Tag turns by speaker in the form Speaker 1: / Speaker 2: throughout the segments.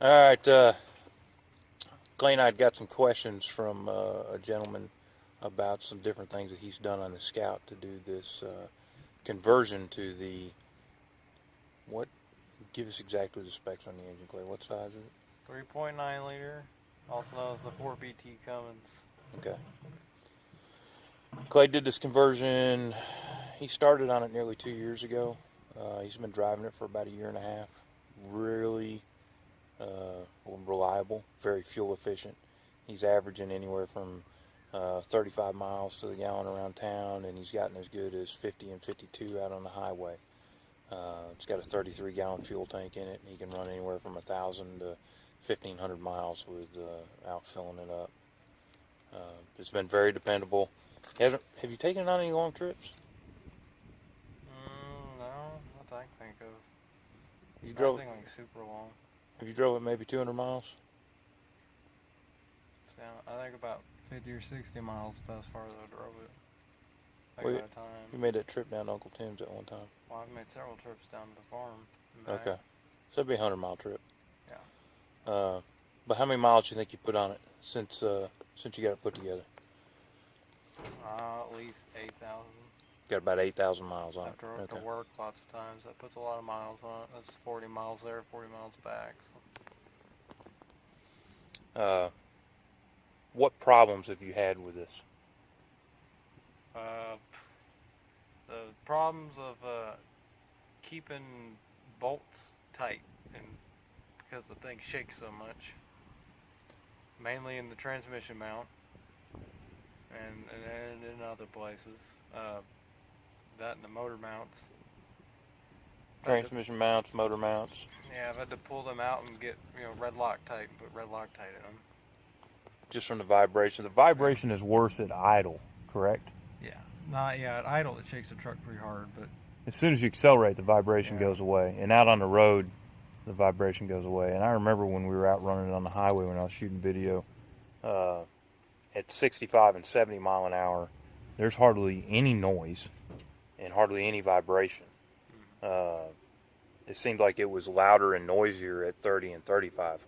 Speaker 1: All right, Clay and I got some questions from a gentleman about some different things that he's done on the Scout to do this conversion to the, what, give us exactly the specs on the engine, Clay. What size is it?
Speaker 2: 3.9 liter, also known as the 4BT Cummins.
Speaker 1: Okay. Clay did this conversion, he started on it nearly 2 years ago. He's been driving it for about a year and a half. Really reliable, very fuel efficient. He's averaging anywhere from 35 miles to the gallon around town, and he's gotten as good as 50 and 52 out on the highway. It's got a 33-gallon fuel tank in it, and he can run anywhere from 1,000 to 1,500 miles without filling it up. It's been very dependable. Have you taken it on any long trips?
Speaker 2: No, not that I can think of.
Speaker 1: You drove
Speaker 2: Nothing like super long.
Speaker 1: Have you drove it maybe 200 miles?
Speaker 2: So, I think about 50 or 60 miles as far as I drove it.
Speaker 1: Well,
Speaker 2: At a time.
Speaker 1: you made that trip down to Uncle Tim's at one time.
Speaker 2: Well, I've made several trips down to the farm and back.
Speaker 1: Okay. So it'd be a 100-mile trip.
Speaker 2: Yeah.
Speaker 1: But how many miles do you think you put on it since you got it put together?
Speaker 2: At least 8,000.
Speaker 1: Got about 8,000 miles on
Speaker 2: After
Speaker 1: it.
Speaker 2: to work lots of times, that puts a lot of miles on it. That's 40 miles there, 40 miles back. So.
Speaker 1: What problems have you had with this?
Speaker 2: The problems of keeping bolts tight, and because the thing shakes so much, mainly in the transmission mount and in other places. That and the motor mounts.
Speaker 1: Transmission mounts, motor mounts.
Speaker 2: Yeah, I've had to pull them out and get red Loctite and put red Loctite in them.
Speaker 1: Just from the vibration. The vibration is worse at idle, correct?
Speaker 2: Yeah. At idle it shakes the truck pretty hard, but
Speaker 1: As soon as you accelerate, the vibration goes away. And out on the road, the vibration goes away. And I remember when we were out running it on the highway when I was shooting video, at 65 and 70 mile an hour, there's hardly any noise and hardly any vibration. It seemed like it was louder and noisier at 30 and 35.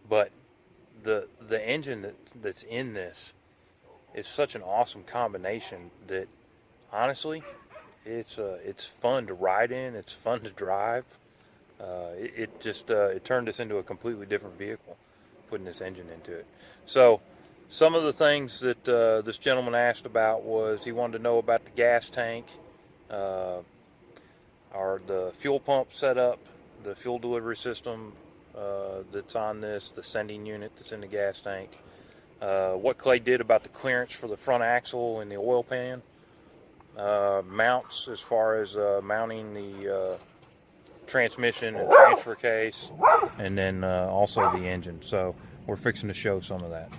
Speaker 1: But the engine that's in this is such an awesome combination that honestly it's fun to ride in, it's fun to drive. It turned us into a completely different vehicle putting this engine into it. So some of the things that this gentleman asked about was he wanted to know about the gas tank, or the fuel pump setup, the fuel delivery system that's on this, the sending unit that's in the gas tank, what Clay did about the clearance for the front axle and the oil pan, mounts as far as mounting the transmission and transfer case, and then also the engine. So we're fixing to show some of that.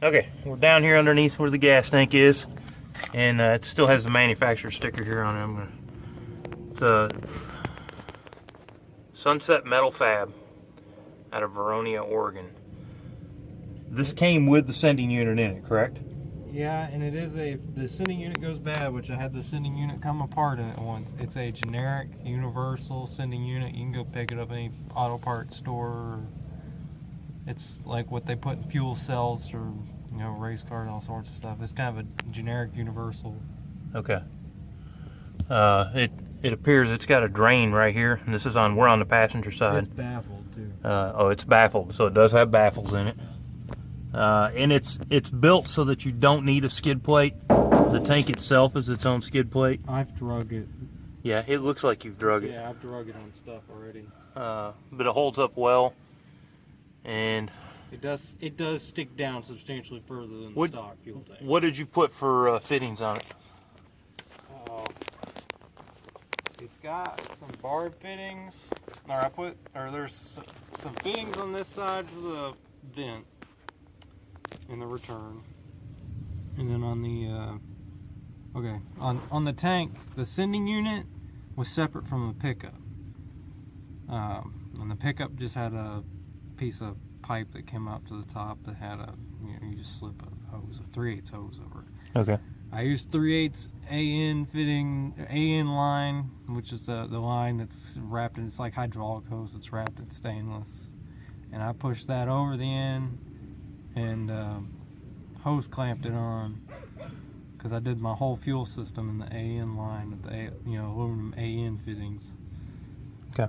Speaker 1: Okay, we're down here underneath where the gas tank is, and it still has the manufacturer sticker here on it. It's a Sunset Metal Fab out of Veronia, Oregon. This came with the sending unit in it, correct?
Speaker 2: yeah, and it is the sending unit goes bad, which I had the sending unit come apart in it once. It's a generic universal sending unit. You can go pick it up at any auto parts store. It's like what they put in fuel cells or race cars and all sorts of stuff. It's kind of a generic universal.
Speaker 1: Okay. It appears it's got a drain right here, and this is we're on the passenger side.
Speaker 2: It's baffled too.
Speaker 1: It's baffled, so it does have baffles in it. And it's built so that you don't need a skid plate. The tank itself is its own skid plate.
Speaker 2: I've drug it.
Speaker 1: Yeah, it looks like you've drug it.
Speaker 2: Yeah, I've drug it on stuff already.
Speaker 1: But it holds up well, and
Speaker 2: it does stick down substantially further than the stock fuel tank.
Speaker 1: What did you put for fittings on it?
Speaker 2: It's got some barb fittings. There's some fittings on this side for the vent and the return, and then on the on the tank, the sending unit was separate from the pickup, and the pickup just had a piece of pipe that came up to the top that had you just slip a hose, a 3/8 hose over it.
Speaker 1: Okay.
Speaker 2: I use 3/8 AN fitting, AN line, which is the line that's wrapped in, it's like hydraulic hose, it's wrapped in stainless. And I pushed that over the end and hose clamped it on, because I did my whole fuel system in the AN line with the aluminum AN fittings.
Speaker 1: Okay.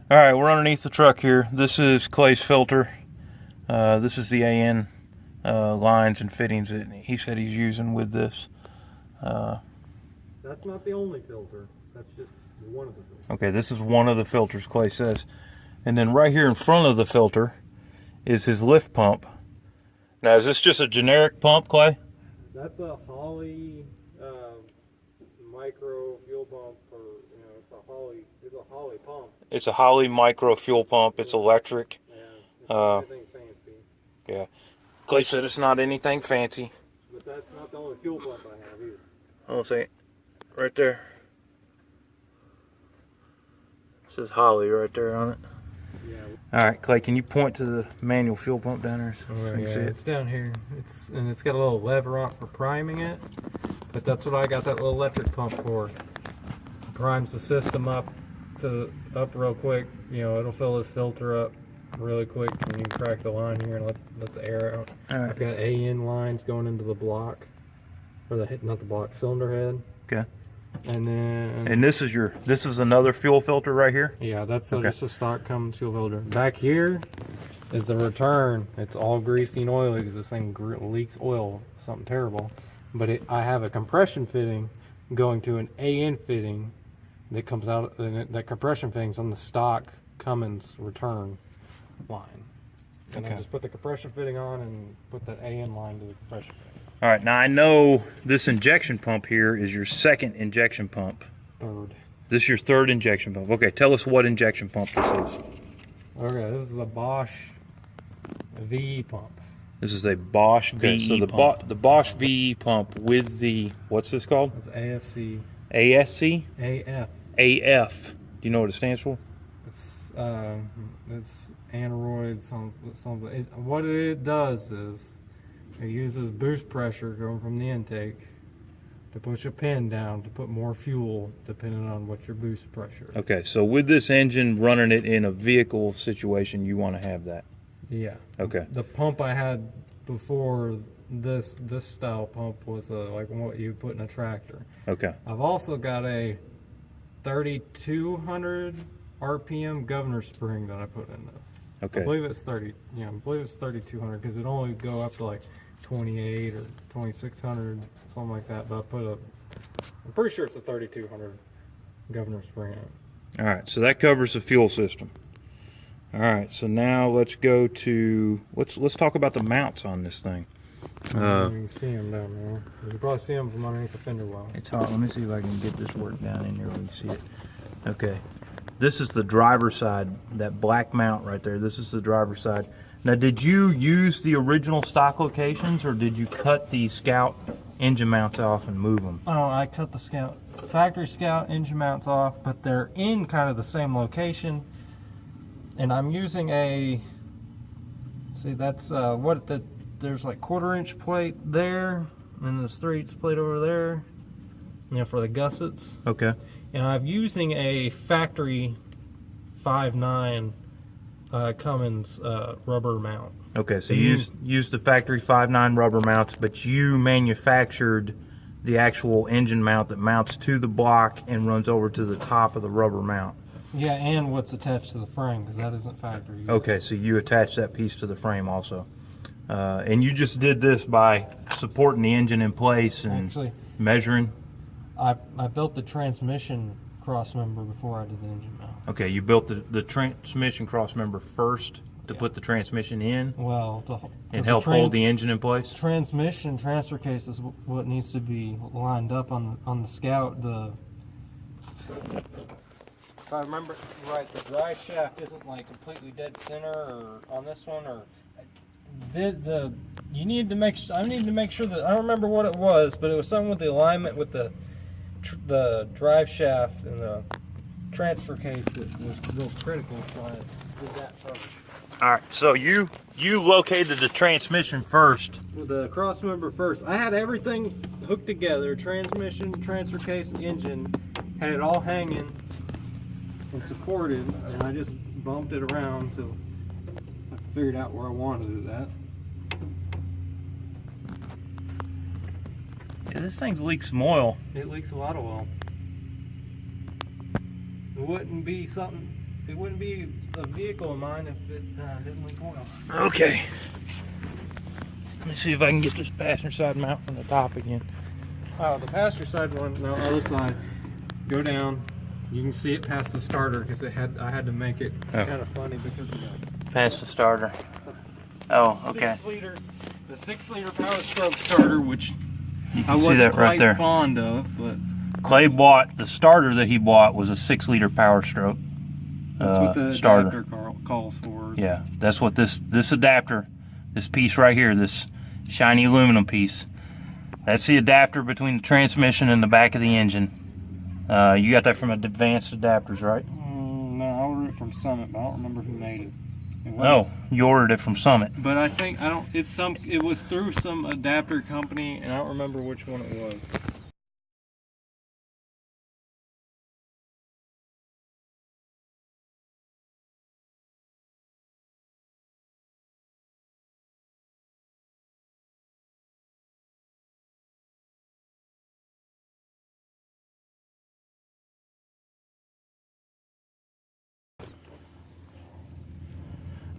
Speaker 1: All right, we're underneath the truck here. This is Clay's filter. This is the AN lines and fittings that he said he's using with this.
Speaker 2: That's not the only filter. That's just one of the filters.
Speaker 1: Okay, this is one of the filters, Clay says. And then right here in front of the filter is his lift pump. Now, is this just a generic pump, Clay?
Speaker 2: That's a Holley micro fuel pump, or it's a Holley pump.
Speaker 1: It's a Holley micro fuel pump. It's electric.
Speaker 2: Yeah, it's anything fancy.
Speaker 1: Yeah. Clay said it's not anything fancy.
Speaker 2: But that's not the only fuel pump I have either.
Speaker 1: I'll say it right there. It says Holley right there on it.
Speaker 2: Yeah.
Speaker 1: All right, Clay, can you point to the manual fuel pump down there so you can see it?
Speaker 2: It's down here. It's got a little lever on it for priming it. But that's what I got that little electric pump for. It primes the system up real quick. It'll fill this filter up really quick, and you can crack the line here and let the air out.
Speaker 1: All right.
Speaker 2: I've got AN lines going into the block, or not the block, cylinder head.
Speaker 1: Okay.
Speaker 2: And then.
Speaker 1: And this is another fuel filter right here?
Speaker 2: Yeah, that's
Speaker 1: Okay.
Speaker 2: just a stock Cummins fuel filter. Back here is the return. It's all greasy and oily because this thing leaks oil, something terrible. But I have a compression fitting going to an AN fitting that comes out, and that compression fitting's on the stock Cummins return line. And
Speaker 1: Okay.
Speaker 2: I just put the compression fitting on and put that AN line to the compression fitting.
Speaker 1: All right, now I know this injection pump here is your second injection pump.
Speaker 2: Third.
Speaker 1: This is your third injection pump. Okay, tell us what injection pump this is.
Speaker 2: Okay, this is the Bosch VE pump.
Speaker 1: This is a Bosch VE so the Bosch VE pump with the, what's this called?
Speaker 2: It's AFC.
Speaker 1: ASC?
Speaker 2: AF.
Speaker 1: AF. Do you know what it stands for?
Speaker 2: It's aneroid something. What it does is it uses boost pressure going from the intake to push a pin down to put more fuel depending on what your boost pressure is.
Speaker 1: Okay, so with this engine running it in a vehicle situation, you want to have that.
Speaker 2: Yeah.
Speaker 1: Okay.
Speaker 2: The pump I had before this style pump was like what you put in a tractor.
Speaker 1: Okay.
Speaker 2: I've also got a 3200 RPM governor spring that I put in this.
Speaker 1: Okay.
Speaker 2: I believe it's 3200 because it only go up to like 28 or 2600, something like that. But I'm pretty sure it's a 3200 governor spring in it.
Speaker 1: All right, so that covers the fuel system. All right, so now let's go to let's talk about the mounts on this thing.
Speaker 2: You can see them down there. You can probably see them from underneath the fender well.
Speaker 1: It's hot. Let me see if I can get this work down in there where you can see it. Okay, this is the driver's side. That black mount right there. This is the driver's side. Now, did you use the original stock locations, or did you cut the Scout engine mounts off and move them?
Speaker 2: Oh, I cut the factory Scout engine mounts off, but they're in kind of the same location. And I'm using that's there's like 1/4-inch plate there, and there's 3/8 plate over there, for the gussets.
Speaker 1: Okay.
Speaker 2: And I'm using a factory 5.9 Cummins rubber mount.
Speaker 1: Okay, so you used the factory 5.9 rubber mounts, but you manufactured the actual engine mount that mounts to the block and runs over to the top of the rubber mount.
Speaker 2: Yeah, and what's attached to the frame, because that isn't factory yet.
Speaker 1: Okay, so you attach that piece to the frame also. And you just did this by supporting the engine in place and
Speaker 2: actually
Speaker 1: measuring?
Speaker 2: I built the transmission cross member before I did the engine mount.
Speaker 1: Okay, you built the transmission cross member first to put the transmission in
Speaker 2: Well,
Speaker 1: and help hold the engine in place?
Speaker 2: Transmission transfer case is what needs to be lined up on the Scout. If I remember right, the drive shaft isn't like completely dead center or on this one, or you need to make. I need to make sure that I don't remember what it was, but it was something with the alignment with the drive shaft and the transfer case that was real critical. So I did that first.
Speaker 1: All right, so you you located the transmission first.
Speaker 2: The cross member first. I had everything hooked together, transmission, transfer case, engine, had it all hanging and supported, and I just bumped it around until I figured out where I wanted it at.
Speaker 1: Yeah, this thing leaks some oil.
Speaker 2: It leaks a lot of oil. It wouldn't be a vehicle of mine if it didn't leak oil.
Speaker 1: Okay. Let me see if I can get this passenger side mount from the top again.
Speaker 2: Oh, the passenger side one, no, other side. Go down. You can see it past the starter because I had to make it kind of funny because of that.
Speaker 1: Past the starter. Oh, okay.
Speaker 2: The 6-liter Power Stroke starter, which
Speaker 1: You can see that right there.
Speaker 2: Fond of, but
Speaker 1: Clay bought the starter that he bought was a 6-liter Power Stroke
Speaker 2: that's what the
Speaker 1: starter.
Speaker 2: adapter calls for.
Speaker 1: Yeah, that's what this adapter, this piece right here, this shiny aluminum piece, that's the adapter between the transmission and the back of the engine. You got that from Advanced Adapters, right?
Speaker 2: No, I ordered it from Summit, but I don't remember who made it.
Speaker 1: Oh, you ordered it from Summit.
Speaker 2: But I think it was through some adapter company, and I don't remember which one it was.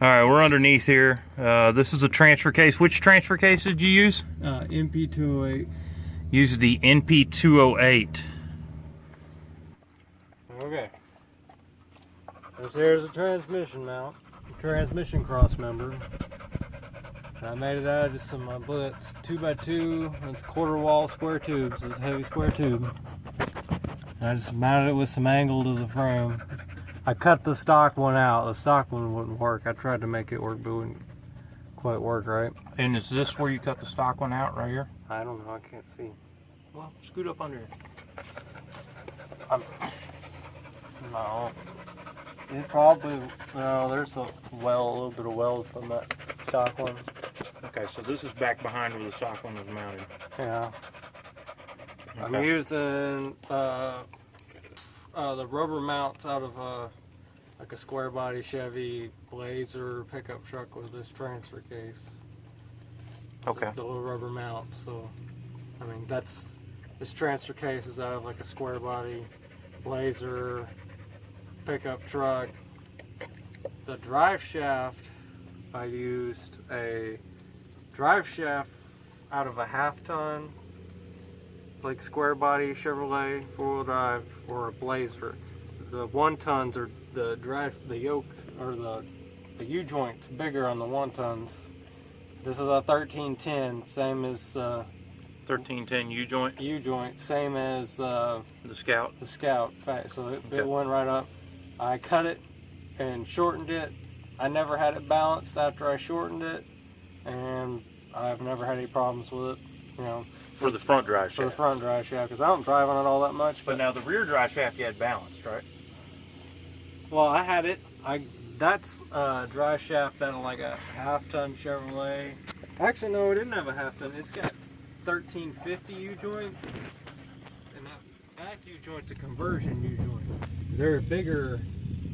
Speaker 1: All right, we're underneath here. This is a transfer case. Which transfer case did you use?
Speaker 2: NP208.
Speaker 1: Use the NP208.
Speaker 2: Okay. Here's a transmission mount, transmission cross member. I made it out of just some bullets, 2x2. It's quarter wall square tubes. It's a heavy square tube. And I just mounted it with some angle to the frame. I cut the stock one out. The stock one wouldn't work. I tried to make it work, but it wouldn't quite work right.
Speaker 1: And is this where you cut the stock one out, right here?
Speaker 2: I don't know. I can't see.
Speaker 1: Well, scoot up under here.
Speaker 2: No. It probably, no, there's a little bit of weld from that stock one.
Speaker 1: Okay, so this is back behind where the stock one was mounted.
Speaker 2: Yeah.
Speaker 1: Okay.
Speaker 2: I'm using the rubber mounts out of like a square body Chevy Blazer pickup truck with this transfer case.
Speaker 1: Okay.
Speaker 2: The little rubber mounts. So, I mean, this transfer case is out of like a square body Blazer pickup truck. The drive shaft, I used a drive shaft out of a half-ton, like square body Chevrolet 4-wheel drive or a Blazer. The 1-tons are the yoke or the U-joints bigger on the 1-tons. This is a 1310, same as
Speaker 1: 1310 U-joint.
Speaker 2: U-joint, same as
Speaker 1: the Scout.
Speaker 2: The Scout. So it went right up. I cut it and shortened it. I never had it balanced after I shortened it, and I've never had any problems with it. You know,
Speaker 1: For the front drive shaft.
Speaker 2: for the front drive shaft, because I don't drive on it all that much.
Speaker 1: But now the rear drive shaft you had balanced, right?
Speaker 2: Well, I had it. That's a drive shaft out of like a half-ton Chevrolet. Actually, no, it didn't have a half-ton. It's got 1350 U-joints, and that back U-joint's a conversion U-joint. They're bigger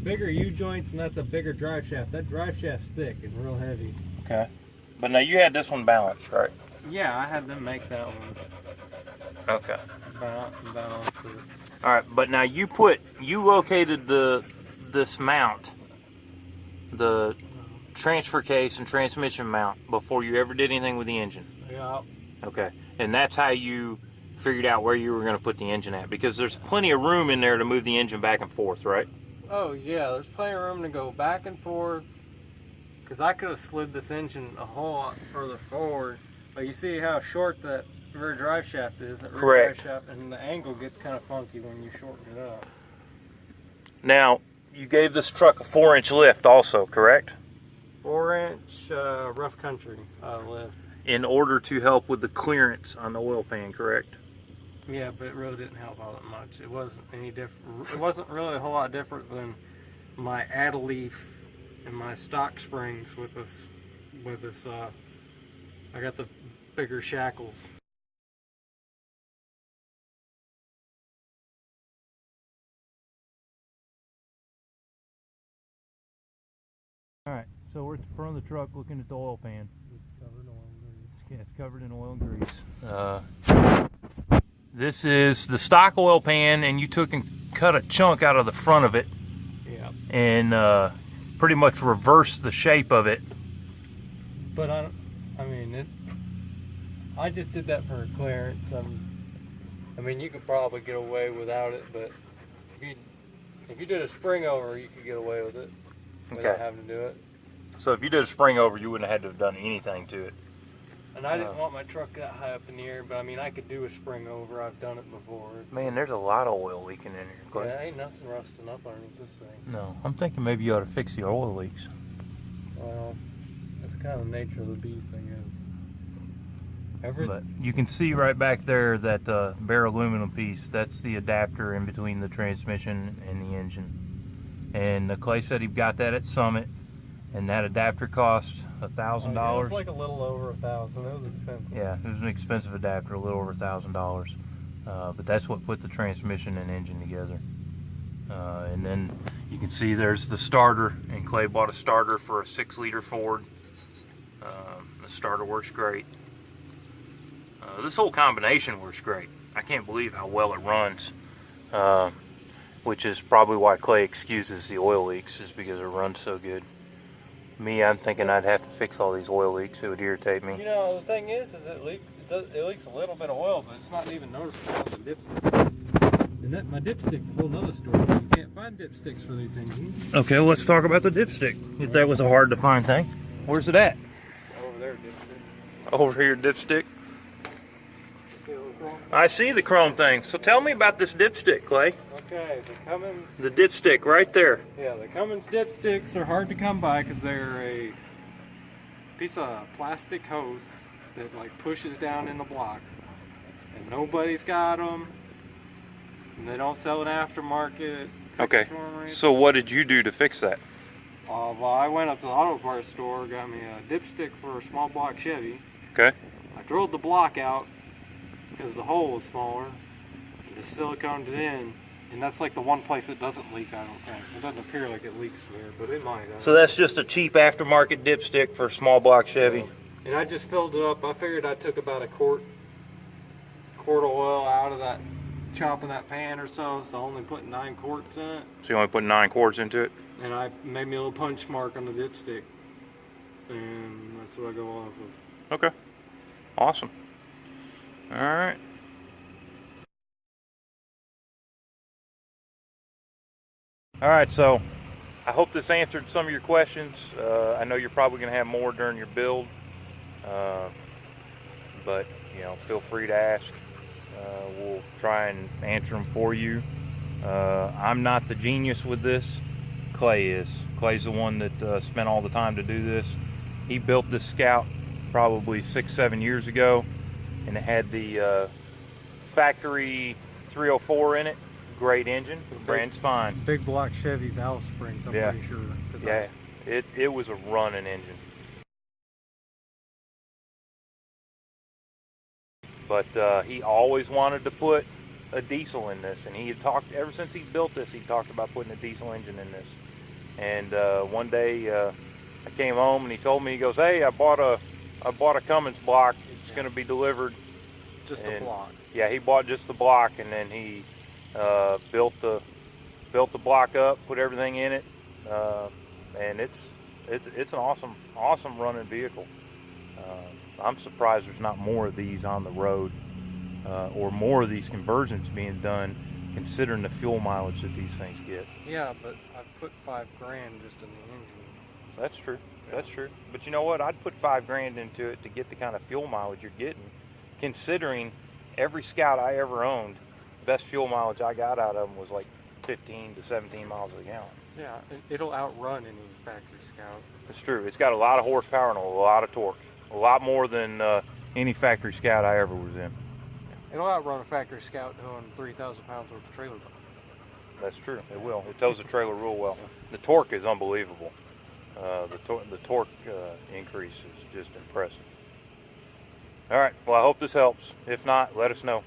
Speaker 2: U-joints, and that's a bigger drive shaft. That drive shaft's thick and real heavy.
Speaker 1: Okay. But now you had this one balanced, right?
Speaker 2: Yeah, I had them make that one.
Speaker 1: Okay.
Speaker 2: Balance it.
Speaker 1: All right, but now you located this mount, the transfer case and transmission mount, before you ever did anything with the engine.
Speaker 2: Yeah.
Speaker 1: Okay, and that's how you figured out where you were going to put the engine at, because there's plenty of room in there to move the engine back and forth, right?
Speaker 2: Oh yeah, there's plenty of room to go back and forth, because I could have slid this engine a whole lot further forward. But you see how short that rear drive shaft is? That rear
Speaker 1: Correct.
Speaker 2: drive shaft, and the angle gets kind of funky when you shorten it up.
Speaker 1: Now, you gave this truck a 4-inch lift also, correct?
Speaker 2: 4-inch rough country lift.
Speaker 1: In order to help with the clearance on the oil pan, correct?
Speaker 2: Yeah, but it really didn't help all that much. It wasn't any different. It wasn't really a whole lot different than my Adeleaf and my stock springs with this with this. I got the bigger shackles. All right, so we're at the front of the truck looking at the oil pan. It's covered in oil and grease. Yeah, it's covered in oil and grease. This is the stock oil pan, and you took and cut a chunk out of the front of it. Yeah. And pretty much reversed the shape of it. But I just did that for clearance. I mean, you could probably get away without it, but if you did a spring over, you could get away with it without having to do it. So if you did a spring over, you wouldn't have had to have done anything to it. And I didn't want my truck that high up in the air, but I mean, I could do a spring over. I've done it before.
Speaker 1: Man, there's a lot of oil leaking in here, Clay.
Speaker 2: Yeah, ain't nothing rusting up underneath this thing.
Speaker 1: No, I'm thinking maybe you ought to fix the oil leaks.
Speaker 2: Well, that's kind of the nature of the beast, I guess.
Speaker 1: But you can see right back there that bare aluminum piece. That's the adapter in between the transmission and the engine. And Clay said he got that at Summit, and that adapter cost $1,000.
Speaker 2: It was like a little over $1,000. It was expensive.
Speaker 1: Yeah, it was an expensive adapter, a little over $1,000. But that's what put the transmission and engine together. And then you can see there's the starter, and Clay bought a starter for a 6-liter Ford. The starter works great. This whole combination works great. I can't believe how well it runs, which is probably why Clay excuses the oil leaks, is because it runs so good. Me, I'm thinking I'd have to fix all these oil leaks. It would irritate me.
Speaker 2: You know, the thing is it leaks. It leaks a little bit of oil, but it's not even noticeable on the dipstick. And my dipstick's a whole nother story. You can't find dipsticks for these engines.
Speaker 1: Okay, well, let's talk about the dipstick. If that was a hard to find thing, where's it at?
Speaker 2: It's over there, dipstick.
Speaker 1: Over here, dipstick. I see the chrome thing. So tell me about this dipstick, Clay.
Speaker 2: Okay, the Cummins.
Speaker 1: The dipstick right there.
Speaker 2: Yeah, the Cummins dipsticks are hard to come by because they're a piece of plastic hose that like pushes down in the block, and nobody's got them. And they don't sell it aftermarket.
Speaker 1: Okay. So what did you do to fix that?
Speaker 2: Well, I went up to the auto parts store, got me a dipstick for a small block Chevy.
Speaker 1: Okay.
Speaker 2: I drilled the block out because the hole was smaller, and just siliconed it in, and that's like the one place it doesn't leak, I don't think. It doesn't appear like it leaks there, but it might.
Speaker 1: So that's just a cheap aftermarket dipstick for a small block Chevy.
Speaker 2: And I just filled it up. I figured I took about a quart of oil out of that, chopping that pan or so, so I only put 9 quarts in it.
Speaker 1: So you only put 9 quarts into it?
Speaker 2: And I made me a little punch mark on the dipstick, and that's what I go off of.
Speaker 1: Okay. Awesome. All right. All right, so I hope this answered some of your questions. I know you're probably going to have more during your build, but you know, feel free to ask. We'll try and answer them for you. I'm not the genius with this. Clay is. Clay's the one that spent all the time to do this. He built this Scout probably 6-7 years ago, and it had the factory 304 in it. Great engine. The brand's fine.
Speaker 2: Big block Chevy valve springs, I'm pretty sure.
Speaker 1: Yeah, it was a running engine. But he always wanted to put a diesel in this, and he had talked, ever since he built this, he talked about putting a diesel engine in this. And one day I came home and he told me, he goes, "Hey, I bought a Cummins block. It's going to be delivered."
Speaker 2: Just a block.
Speaker 1: Yeah, he bought just the block, and then he built the block up, put everything in it, and it's an awesome running vehicle. I'm surprised there's not more of these on the road, or more of these conversions being done, considering the fuel mileage that these things get.
Speaker 2: Yeah, but I put $5 grand just in the engine.
Speaker 1: That's true. Yeah. That's true. But you know what? I'd put $5 grand into it to get the kind of fuel mileage you're getting, considering every Scout I ever owned, best fuel mileage I got out of them was like 15 to 17 miles a gallon.
Speaker 2: Yeah, it'll outrun any factory Scout.
Speaker 1: It's true. It's got a lot of horsepower and a lot of torque. A lot more than any factory Scout I ever was in.
Speaker 2: It'll outrun a factory Scout doing 3,000 pounds worth of trailer.
Speaker 1: That's true. It will. It tows the trailer real well. The torque is unbelievable. The torque increase is just impressive. All right, well, I hope this helps. If not, let us know.